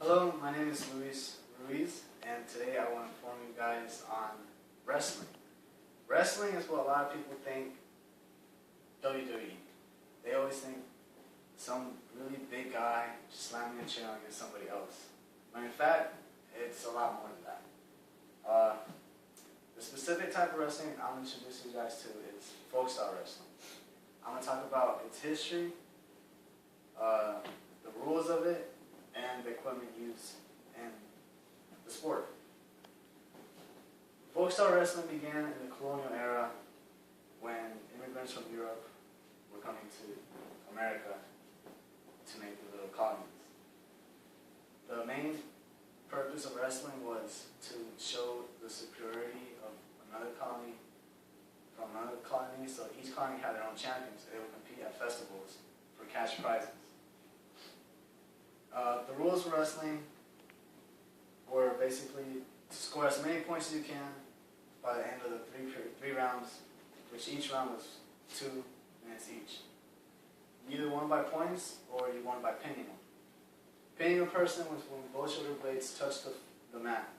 Hello, my name is Luis Ruiz, and today I want to inform you guys on wrestling. Wrestling is what a lot of people think WWE. They always think some really big guy just slamming a chair against somebody else. But in fact, it's a lot more than that. The specific type of wrestling I'm going to introduce you guys to is folk style wrestling. I'm going to talk about its history, the rules of it, and the equipment used in the sport. Folk style wrestling began in the colonial era when immigrants from Europe were coming to America to make the little colonies. The main purpose of wrestling was to show the superiority of another colony from another colony, so each colony had their own champions. They would compete at festivals for cash prizes. The rules for wrestling were basically to score as many points as you can by the end of the three rounds, which each round was 2 minutes each. You either won by points or you won by pinning them. Pinning a person was when both shoulder blades touched the mat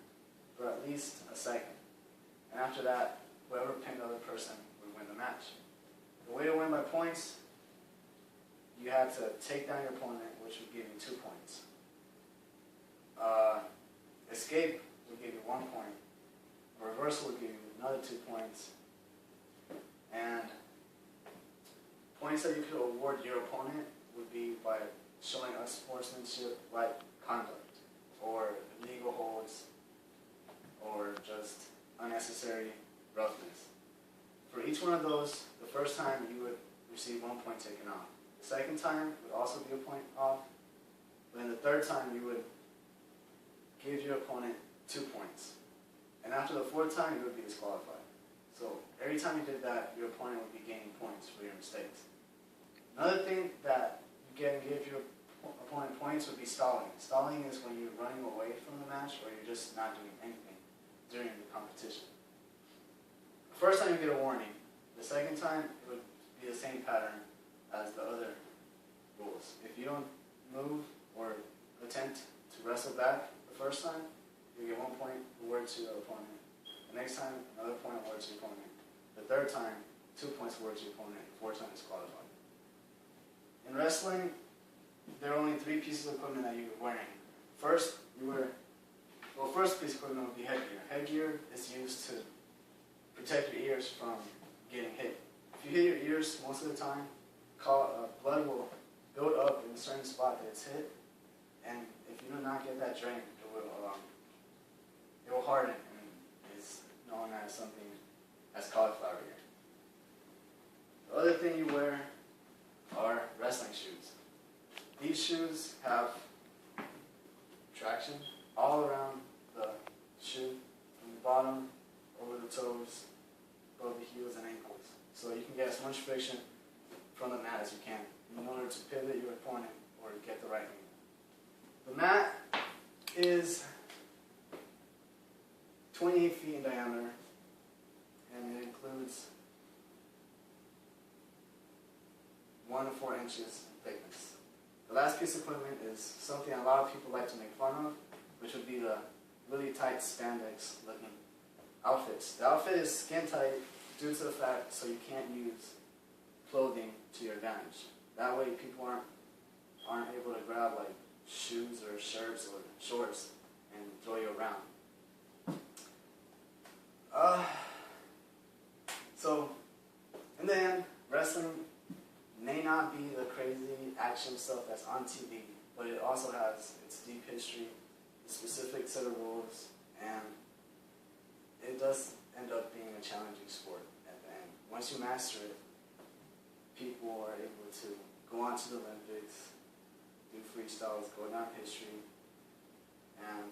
for at least a second. And after that, whoever pinned the other person would win the match. The way to win by points, you had to take down your opponent, which would give you 2 points. Escape would give you 1 point. A reversal would give you another 2 points. And points that you could award your opponent would be by showing unsportsmanship-like conduct, or illegal holds, or just unnecessary roughness. For each one of those, the first time you would receive 1 point taken off. The second time would also be a point off, but then the third time you would give your opponent 2 points. And after the fourth time, you would be disqualified. So every time you did that, your opponent would be gaining points for your mistakes. Another thing that you can give your opponent points would be stalling. Stalling is when you're running away from the match or you're just not doing anything during the competition. The first time you get a warning. The second time, it would be the same pattern as the other rules. If you don't move or attempt to wrestle back the first time, you get 1 point awarded to your opponent. The next time, another point awarded to your opponent. The third time, 2 points awarded to your opponent. The fourth time, disqualified. In wrestling, there are only 3 pieces of equipment that you're wearing. First piece of equipment would be headgear. Headgear is used to protect your ears from getting hit. If you hit your ears most of the time, blood will build up in a certain spot that it's hit, and if you do not get that drained, it will harden and is known as something as cauliflower ear. The other thing you wear are wrestling shoes. These shoes have traction all around the shoe, from the bottom, over the toes, above the heels and ankles. So you can get as much friction from the mat as you can in order to pivot your opponent or get the right angle. The mat is 28 feet in diameter, and it includes 1 to 4 inches in thickness. The last piece of equipment is something a lot of people like to make fun of, which would be the really tight spandex looking outfits. The outfit is skin tight due to the fact so you can't use clothing to your advantage. That way people aren't able to grab like shoes or shirts or shorts and throw you around. So in the end, wrestling may not be the crazy action stuff that's on TV, but it also has its deep history, a specific set of rules, and it does end up being a challenging sport at the end. Once you master it, people are able to go on to the Olympics, do freestyles, go down history, and